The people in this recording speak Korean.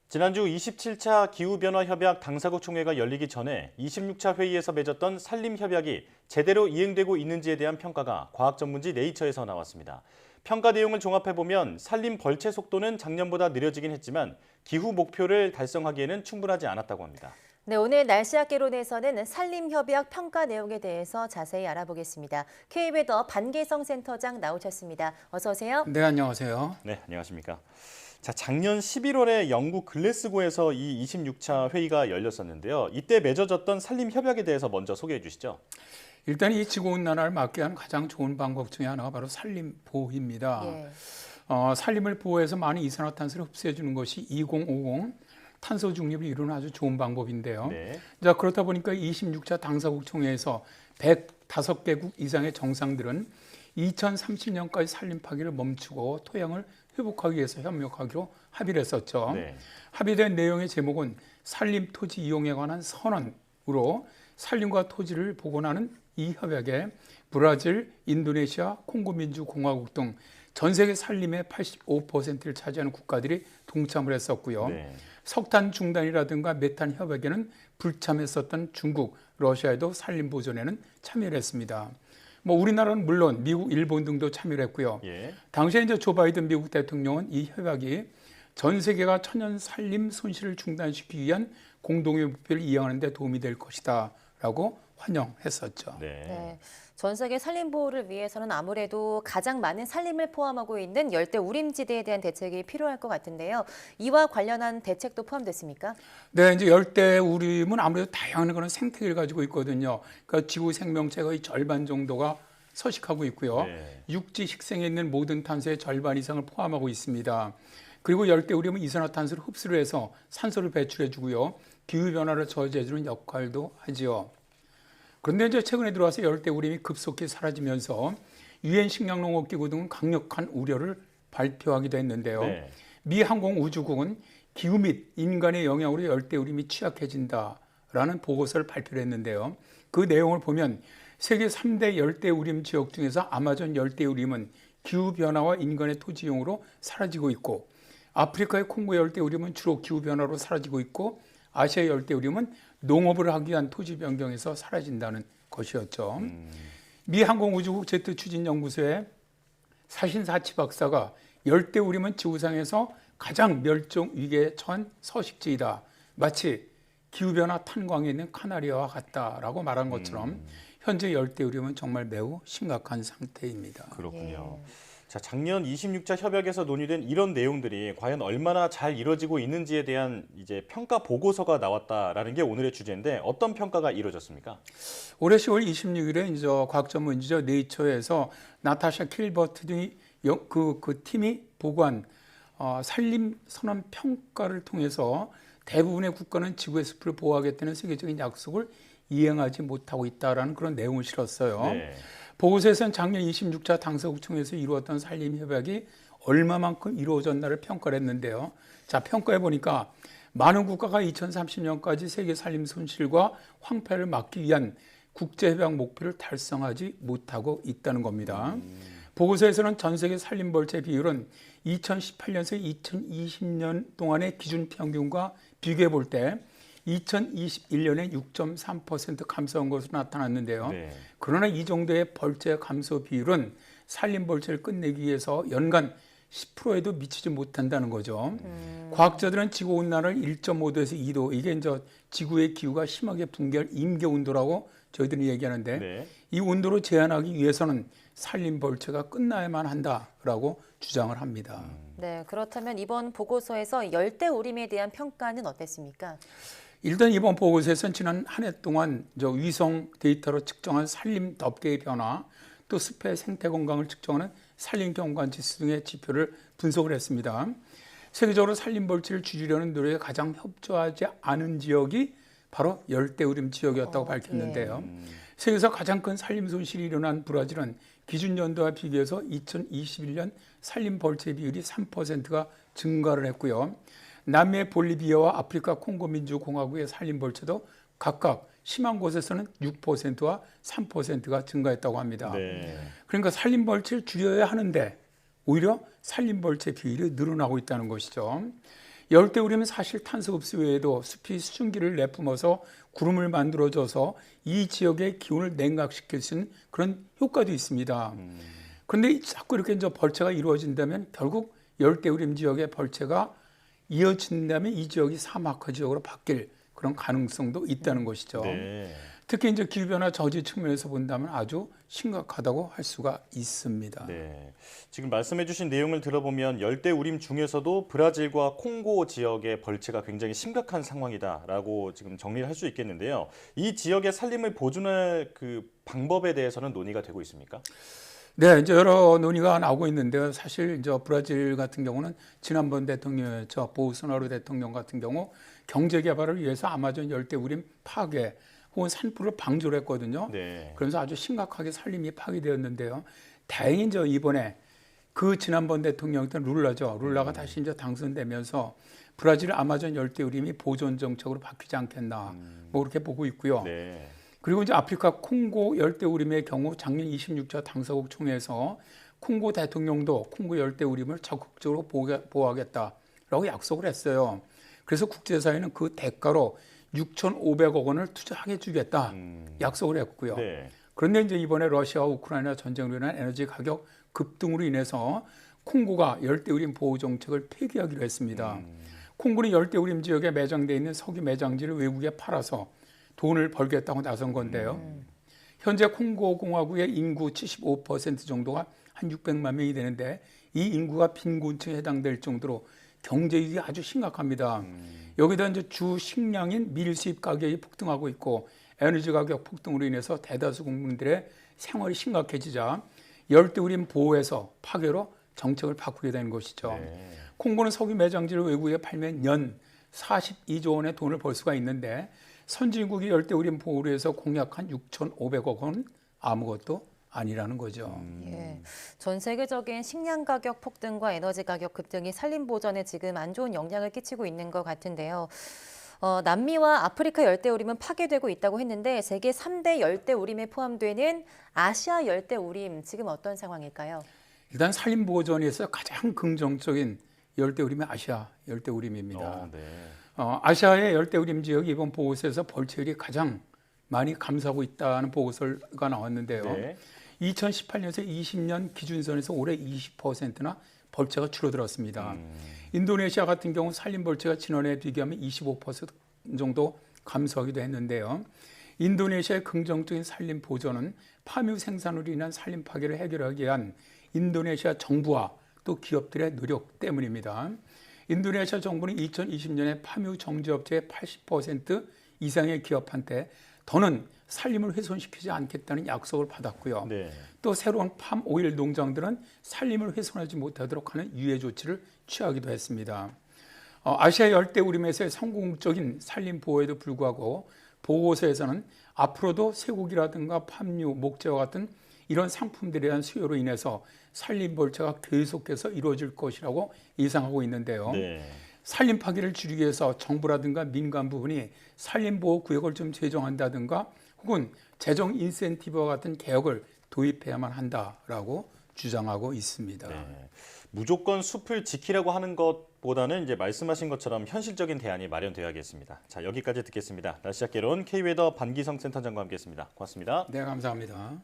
지난주 27차 기후변화협약 당사국 총회가 열리기 전에 26차 회의에서 맺었던 산림협약이 제대로 이행되고 있는지에 대한 평가가 과학 전문지 네이처에서 나왔습니다. 평가 내용을 종합해보면 산림 벌채 속도는 작년보다 느려지긴 했지만 기후 목표를 달성하기에는 충분하지 않았다고 합니다. 네, 오늘 날씨학개론에서는 산림협약 평가 내용에 대해서 자세히 알아보겠습니다. K웨더 반계성 센터장 나오셨습니다. 어서 오세요. 네, 안녕하세요. 네, 안녕하십니까. 자, 작년 11월에 영국 글래스고에서 이 26차 회의가 열렸었는데요. 이때 맺어졌던 산림협약에 대해서 먼저 소개해 주시죠. 일단 이 지구온난화를 막기 위한 가장 좋은 방법 중에 하나가 바로 산림 보호입니다. 예. 산림을 보호해서 많은 이산화탄소를 흡수해 주는 것이 2050 탄소 중립을 이루는 아주 좋은 방법인데요. 네. 자, 그렇다 보니까 26차 당사국 총회에서 105개국 이상의 정상들은 2030년까지 산림 파기를 멈추고 토양을 회복하기 위해서 협력하기로 합의를 했었죠. 네. 합의된 내용의 제목은 산림 토지 이용에 관한 선언으로 산림과 토지를 복원하는 이 협약에 브라질, 인도네시아, 콩고 민주공화국 등 전 세계 산림의 85%를 차지하는 국가들이 동참을 했었고요. 네. 석탄 중단이라든가 메탄 협약에는 불참했었던 중국, 러시아에도 산림 보존에는 참여를 했습니다. 우리나라는 물론 미국, 일본 등도 참여를 했고요. 예. 당시에 이제 조 바이든 미국 대통령은 이 협약이 전 세계가 천연 산림 손실을 중단시키기 위한 공동의 목표를 이행하는 데 도움이 될 것이다라고 환영했었죠. 네. 네, 전 세계 산림 보호를 위해서는 아무래도 가장 많은 산림을 포함하고 있는 열대 우림지대에 대한 대책이 필요할 것 같은데요. 이와 관련한 대책도 포함됐습니까? 네, 이제 열대 우림은 아무래도 다양한 그런 생태계를 가지고 있거든요. 그러니까 지구 생명체의 거의 절반 정도가 서식하고 있고요. 네. 육지 식생에 있는 모든 탄소의 절반 이상을 포함하고 있습니다. 그리고 열대 우림은 이산화탄소를 흡수를 해서 산소를 배출해 주고요. 기후 변화를 저지해 주는 역할도 하지요. 그런데 이제 최근에 들어와서 열대 우림이 급속히 사라지면서 유엔 식량농업기구 등은 강력한 우려를 발표하기도 했는데요. 네. 미 항공우주국은 기후 및 인간의 영향으로 열대 우림이 취약해진다라는 보고서를 발표를 했는데요. 그 내용을 보면 세계 3대 열대 우림 지역 중에서 아마존 열대 우림은 기후 변화와 인간의 토지 이용으로 사라지고 있고, 아프리카의 콩고 열대 우림은 주로 기후 변화로 사라지고 있고, 아시아 열대 우림은 농업을 하기 위한 토지 변경에서 사라진다는 것이었죠. 미 항공우주국 제트 추진연구소의 사신사치 박사가 열대 우림은 지구상에서 가장 멸종 위기에 처한 서식지이다. 마치 기후변화 탄광에 있는 카나리아와 같다라고 말한 것처럼 현재 열대 우림은 정말 매우 심각한 상태입니다. 그렇군요. 예. 자, 작년 26차 협약에서 논의된 이런 내용들이 과연 얼마나 잘 이루어지고 있는지에 대한 이제 평가 보고서가 나왔다라는 게 오늘의 주제인데 어떤 평가가 이루어졌습니까? 올해 10월 26일에 이제 과학 전문지죠 네이처에서 나타샤 킬버트 등이 그 팀이 보고한 산림 선언 평가를 통해서 대부분의 국가는 지구의 숲을 보호하겠다는 세계적인 약속을 이행하지 못하고 있다라는 그런 내용을 실었어요. 네. 보고서에서는 작년 26차 당사국 총회에서 이루었던 산림 협약이 얼마만큼 이루어졌나를 평가를 했는데요. 자, 평가해 보니까 많은 국가가 2030년까지 세계 산림 손실과 황폐를 막기 위한 국제협약 목표를 달성하지 못하고 있다는 겁니다. 보고서에서는 전 세계 산림 벌채 비율은 2018년에서 2020년 동안의 기준 평균과 비교해 볼 때 2021년에 6.3% 감소한 것으로 나타났는데요. 네. 그러나 이 정도의 벌채 감소 비율은 산림 벌채를 끝내기 위해서 연간 10%에도 미치지 못한다는 거죠. 과학자들은 지구 온난화를 1.5도에서 2도, 이게 이제 지구의 기후가 심하게 붕괴할 임계 온도라고 저희들이 얘기하는데, 네. 이 온도를 제한하기 위해서는 산림 벌채가 끝나야만 한다라고 주장을 합니다. 네, 그렇다면 이번 보고서에서 열대 우림에 대한 평가는 어땠습니까? 일단 이번 보고서에서는 지난 한 해 동안 위성 데이터로 측정한 산림 덮개의 변화, 또 숲의 생태 건강을 측정하는 산림 경관 지수 등의 지표를 분석을 했습니다. 세계적으로 산림 벌채를 줄이려는 노력에 가장 협조하지 않은 지역이 바로 열대우림 지역이었다고 밝혔는데요. 세계에서 가장 큰 산림 손실이 일어난 브라질은 기준 연도와 비교해서 2021년 산림 벌채 비율이 3%가 증가를 했고요. 남미의 볼리비아와 아프리카 콩고 민주공화국의 산림 벌채도 각각 심한 곳에서는 6%와 3%가 증가했다고 합니다. 네. 그러니까 산림 벌채를 줄여야 하는데 오히려 산림 벌채 비율이 늘어나고 있다는 것이죠. 열대우림은 사실 탄소흡수 외에도 숲이 수증기를 내뿜어서 구름을 만들어줘서 이 지역의 기온을 냉각시킬 수 있는 그런 효과도 있습니다. 그런데 자꾸 이렇게 이제 벌채가 이루어진다면 결국 열대우림 지역의 벌채가 이어진다면 이 지역이 사막화 지역으로 바뀔 그런 가능성도 있다는 것이죠. 네. 특히 이제 기후변화 저지 측면에서 본다면 아주 심각하다고 할 수가 있습니다. 네. 지금 말씀해주신 내용을 들어보면 열대우림 중에서도 브라질과 콩고 지역의 벌채가 굉장히 심각한 상황이다라고 지금 정리를 할 수 있겠는데요. 이 지역의 산림을 보존할 그 방법에 대해서는 논의가 되고 있습니까? 네, 이제 여러 논의가 나오고 있는데요. 사실 이제 브라질 같은 경우는 지난번 대통령이었죠. 보우소나루 대통령 같은 경우 경제 개발을 위해서 아마존 열대우림 파괴 혹은 산불을 방조를 했거든요. 네. 그러면서 아주 심각하게 산림이 파괴되었는데요. 다행히 이제 이번에 그 지난번 대통령이었던 룰라죠. 룰라가 다시 이제 당선되면서 브라질 아마존 열대우림이 보존 정책으로 바뀌지 않겠나 뭐 그렇게 보고 있고요. 네. 그리고 이제 아프리카 콩고 열대우림의 경우 작년 26차 당사국 총회에서 콩고 대통령도 콩고 열대우림을 적극적으로 보호하겠다라고 약속을 했어요. 그래서 국제사회는 그 대가로 6,500억 원을 투자하게 주겠다 약속을 했고요. 네. 그런데 이제 이번에 러시아와 우크라이나 전쟁으로 인한 에너지 가격 급등으로 인해서 콩고가 열대우림 보호 정책을 폐기하기로 했습니다. 콩고는 열대우림 지역에 매장되어 있는 석유 매장지를 외국에 팔아서 돈을 벌겠다고 나선 건데요. 현재 콩고 공화국의 인구 75% 정도가 한 600만 명이 되는데 이 인구가 빈곤층에 해당될 정도로 경제 위기가 아주 심각합니다. 여기다 이제 주 식량인 밀 수입 가격이 폭등하고 있고 에너지 가격 폭등으로 인해서 대다수 국민들의 생활이 심각해지자 열대우림 보호에서 파괴로 정책을 바꾸게 되는 것이죠. 네. 콩고는 석유 매장지를 외국에 팔면 연 42조 원의 돈을 벌 수가 있는데 선진국이 열대우림 보호를 해서 공약한 6,500억 원은 아무것도 아니라는 거죠. 예. 전 세계적인 식량 가격 폭등과 에너지 가격 급등이 산림 보전에 지금 안 좋은 영향을 끼치고 있는 것 같은데요. 남미와 아프리카 열대우림은 파괴되고 있다고 했는데 세계 3대 열대우림에 포함되는 아시아 열대우림 지금 어떤 상황일까요? 일단 산림 보전에서 가장 긍정적인 열대우림이 아시아 열대우림입니다. 네. 아시아의 열대우림 지역이 이번 보고서에서 벌채율이 가장 많이 감소하고 있다는 보고서가 나왔는데요. 네. 2018년에서 20년 기준선에서 올해 20%나 벌채가 줄어들었습니다. 인도네시아 같은 경우 산림 벌채가 지난해에 비교하면 25% 정도 감소하기도 했는데요. 인도네시아의 긍정적인 산림 보전은 파묘 생산으로 인한 산림 파괴를 해결하기 위한 인도네시아 정부와 또 기업들의 노력 때문입니다. 인도네시아 정부는 2020년에 파묘 정제업체의 80% 이상의 기업한테 더는 산림을 훼손시키지 않겠다는 약속을 받았고요. 네. 또 새로운 팜 오일 농장들은 산림을 훼손하지 못하도록 하는 유예 조치를 취하기도 했습니다. 아시아 열대우림에서의 성공적인 산림 보호에도 불구하고 보고서에서는 앞으로도 쇠고기라든가 팜유, 목재와 같은 이런 상품들에 대한 수요로 인해서 산림 벌채가 계속해서 이루어질 것이라고 예상하고 있는데요. 네. 산림 파괴를 줄이기 위해서 정부라든가 민간 부분이 산림보호구역을 좀 제정한다든가 혹은 재정 인센티브와 같은 개혁을 도입해야만 한다라고 주장하고 있습니다. 네. 무조건 숲을 지키라고 하는 것보다는 이제 말씀하신 것처럼 현실적인 대안이 마련되어야겠습니다. 자, 여기까지 듣겠습니다. 날씨학개론 K웨더 반기성 센터장과 함께했습니다. 고맙습니다. 네, 감사합니다.